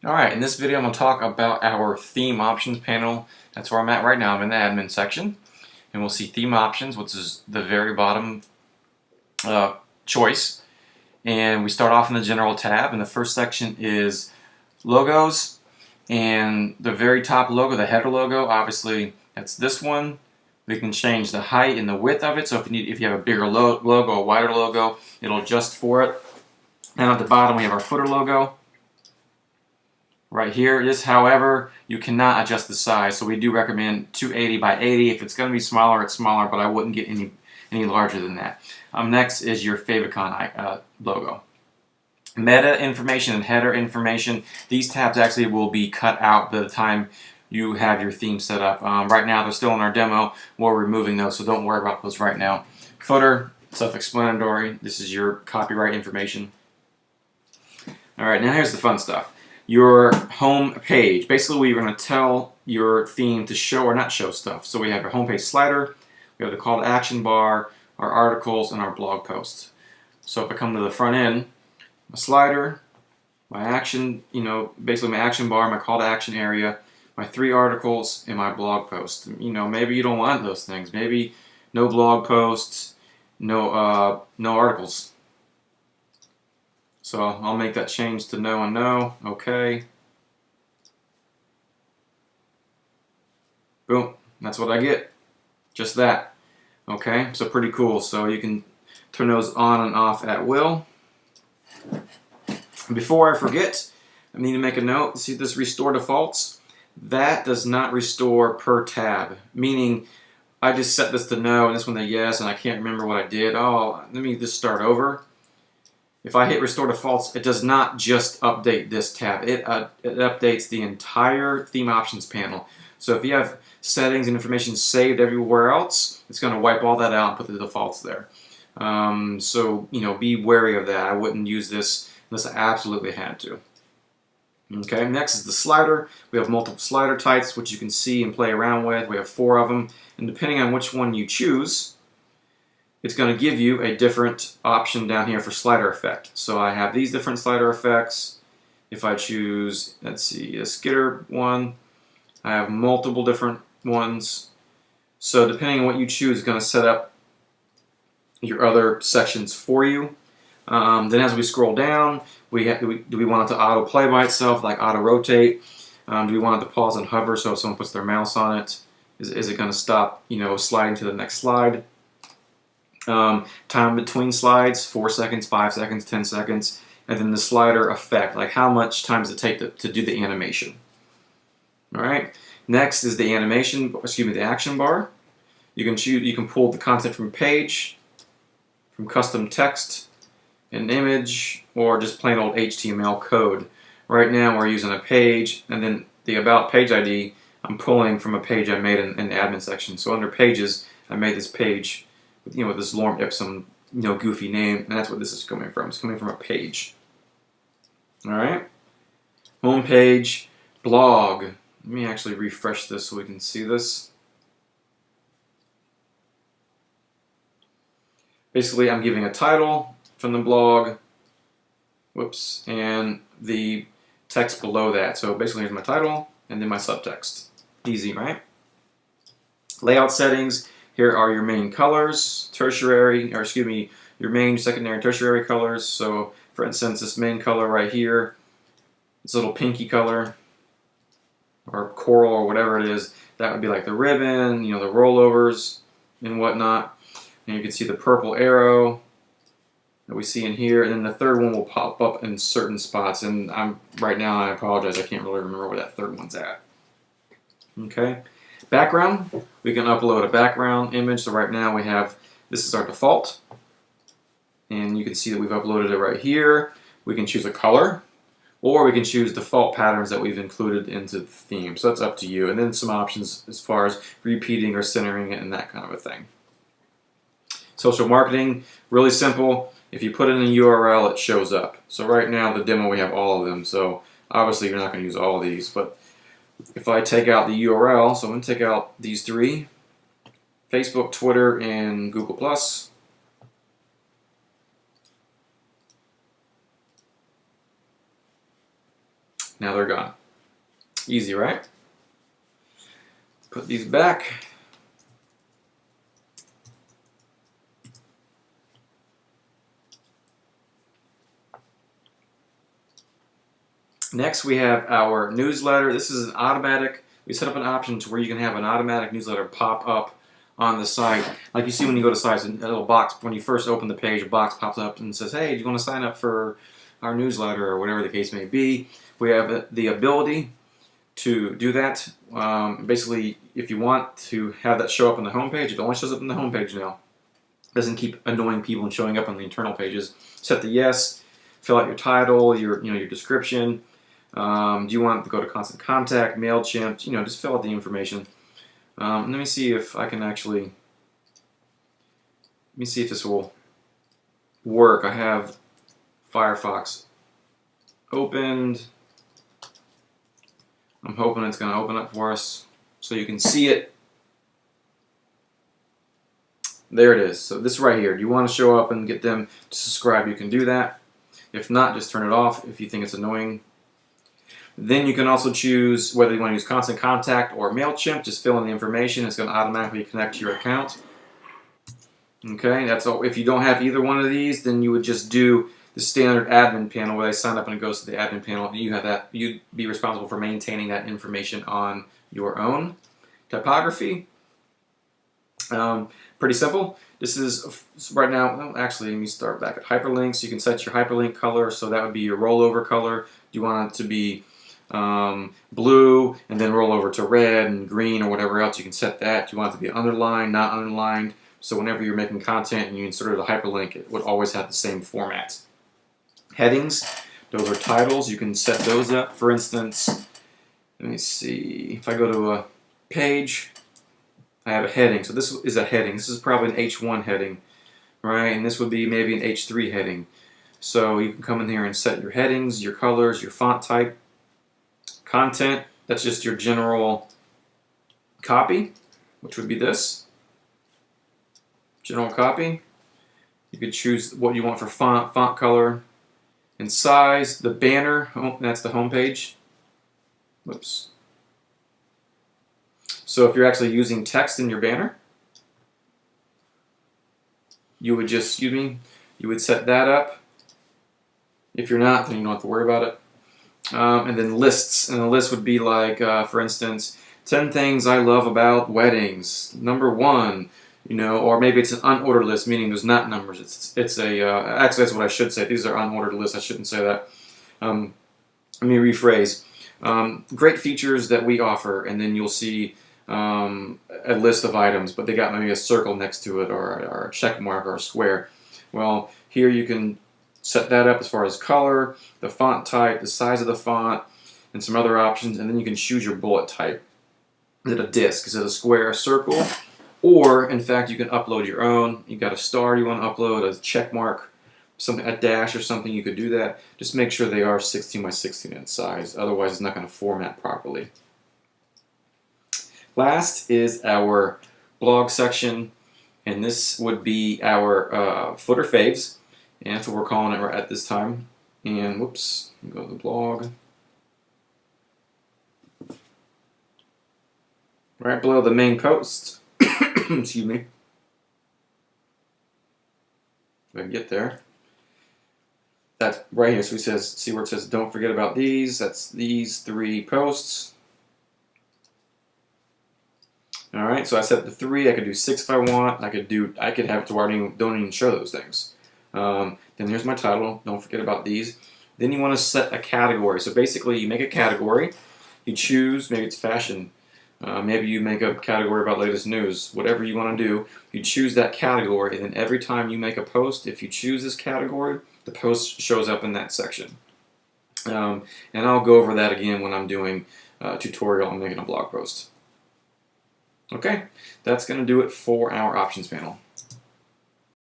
Alright, in this video I'm going to talk about our theme options panel. That's where I'm at right now. I'm in the admin section. And we'll see theme options, which is the very bottom choice. And we start off in the general tab, and the first section is logos. And the very top logo, the header logo, obviously that's this one. We can change the height and the width of it. So if you have a bigger logo, a wider logo, it'll adjust for it. And at the bottom we have our footer logo. Right here, however, you cannot adjust the size, so we do recommend 280 by 80. If it's going to be smaller, it's smaller, but I wouldn't get any larger than that. Next is your favicon logo. Meta information and header information. These tabs actually will be cut out by the time you have your theme set up. Right now, they're still in our demo. We're removing those, so don't worry about those right now. Footer, self-explanatory. This is your copyright information. All right, now here's the fun stuff. Your home page. Basically, we're going to tell your theme to show or not show stuff. So we have our home page slider, we have the call to action bar, our articles, and our blog posts. So if I come to the front end, my slider, my action, basically my action bar, my call to action area, my 3 articles, and my blog post. Maybe you don't want those things. Maybe no blog posts, no articles. So I'll make that change to no and no. Okay. Boom. That's what I get. Just that. Okay. So pretty cool. So you can turn those on and off at will. Before I forget, I need to make a note. See this restore defaults? That does not restore per tab. Meaning I just set this to no and this one to yes, and I can't remember what I did. Oh, let me just start over. If I hit restore defaults, it does not just update this tab. It updates the entire theme options panel. So if you have settings and information saved everywhere else, it's going to wipe all that out and put the defaults there. So be wary of that. I wouldn't use this unless I absolutely had to. Okay, next is the slider. We have multiple slider types, which you can see and play around with. We have 4 of them, and depending on which one you choose, it's going to give you a different option down here for slider effect. So I have these different slider effects. If I choose, let's see, a skitter one, I have multiple different ones. So depending on what you choose, it's going to set up your other sections for you. Then as we scroll down, do we want it to auto play by itself, like auto rotate? Do we want it to pause and hover so if someone puts their mouse on it, is it going to stop, sliding to the next slide? Time between slides, 4 seconds, 5 seconds, 10 seconds, and then the slider effect, like how much time does it take to do the animation. Alright, next is the the action bar. You can pull the content from page, from custom text, an image, or just plain old HTML code. Right now we're using a page, and then the about page ID I'm pulling from a page I made in the admin section. So under pages, I made this page with this lorem ipsum, goofy name, and that's what this is coming from. It's coming from a page. All right. Home page, blog. Let me actually refresh this so we can see this. Basically, I'm giving a title from the blog. Whoops, and the text below that. So basically, here's my title and then my subtext. Easy, right? Layout settings. Here are your main colors, your main, secondary, and tertiary colors. So, for instance, this main color right here, this little pinky color, or coral, or whatever it is, that would be like the ribbon, the rollovers, and whatnot. And you can see the purple arrow that we see in here, and then the third one will pop up in certain spots. And right now, I apologize, I can't really remember where that third one's at. Okay. Background, we can upload a background image. So right now this is our default. And you can see that we've uploaded it right here. We can choose a color, or we can choose default patterns that we've included into the theme. So that's up to you. And then some options as far as repeating or centering it and that kind of a thing. Social marketing, really simple. If you put in a URL, it shows up. So right now, the demo, we have all of them. So obviously, you're not going to use all of these, but if I take out the URL, so I'm going to take out these 3, Facebook, Twitter, and Google+. Now they're gone. Easy, right? Put these back. Next, we have our newsletter. This is an automatic. We set up an option to where you can have an automatic newsletter pop up on the site. Like you see when you go to sites, a little box, when you first open the page, a box pops up and says, hey, do you want to sign up for our newsletter or whatever the case may be? We have the ability to do that. Basically, if you want to have that show up on the homepage, it only shows up on the homepage now. It doesn't keep annoying people and showing up on the internal pages. Set the yes, fill out your title, your description. Do you want to go to Constant Contact, MailChimp? Just fill out the information. Let me see if I can actually. Let me see if this will work. I have Firefox opened. I'm hoping it's going to open up for us so you can see it. There it is. So this right here. Do you want to show up and get them to subscribe? You can do that. If not, just turn it off if you think it's annoying. Then you can also choose whether you want to use Constant Contact or MailChimp. Just fill in the information. It's going to automatically connect to your account. Okay, that's all. If you don't have either one of these, then you would just do the standard admin panel where they sign up and it goes to the admin panel. And you have that. You'd be responsible for maintaining that information on your own. Typography. Pretty simple. This is right now. Well, actually, let me start back at hyperlinks. You can set your hyperlink color, so that would be your rollover color. Do you want it to be blue and then roll over to red and green or whatever else? You can set that. Do you want it to be underlined, not underlined? So whenever you're making content and you inserted a hyperlink, it would always have the same format. Headings. Those are titles. You can set those up. For instance, let me see. If I go to a page, I have a heading. So this is a heading. This is probably an H1 heading, right? And this would be maybe an H3 heading. So you can come in here and set your headings, your colors, your font type. Content, that's just your general copy, which would be this. General copy. You could choose what you want for font color, and size. The banner, that's the home page. Whoops. So if you're actually using text in your banner, you would just, you would set that up. If you're not, then you don't have to worry about it. And then lists, and the list would be like, for instance, 10 things I love about weddings. Number 1, or maybe it's an unordered list, meaning there's not numbers. It's a actually that's what I should say. These are unordered lists. I shouldn't say that. Let me rephrase. Great features that we offer, and then you'll see a list of items, but they got maybe a circle next to it, or a check mark, or a square. Well, here you can set that up as far as color, the font type, the size of the font, and some other options, and then you can choose your bullet type. Is it a disc? Is it a square, a circle? Or, in fact, you can upload your own. You got a star you want to upload, a check mark, a dash or something, you could do that. Just make sure they are 16 by 16 in size, otherwise it's not going to format properly. Last is our blog section, and this would be our footer faves. And that's what we're calling it at this time. And whoops, go to the blog. Right below the main post. Excuse me. If I can get there. That's right here. So he says, see where it says, don't forget about these. That's these 3 posts. All right. So I set the 3. I could do 6 if I want. I could have it to where I don't even show those things. Then here's my title. Don't forget about these. Then you want to set a category. So basically, you make a category. You choose, maybe it's fashion. Maybe you make a category about latest news. Whatever you want to do, you choose that category. And then every time you make a post, if you choose this category, the post shows up in that section. And I'll go over that again when I'm doing a tutorial on making a blog post. Okay, that's going to do it for our options panel.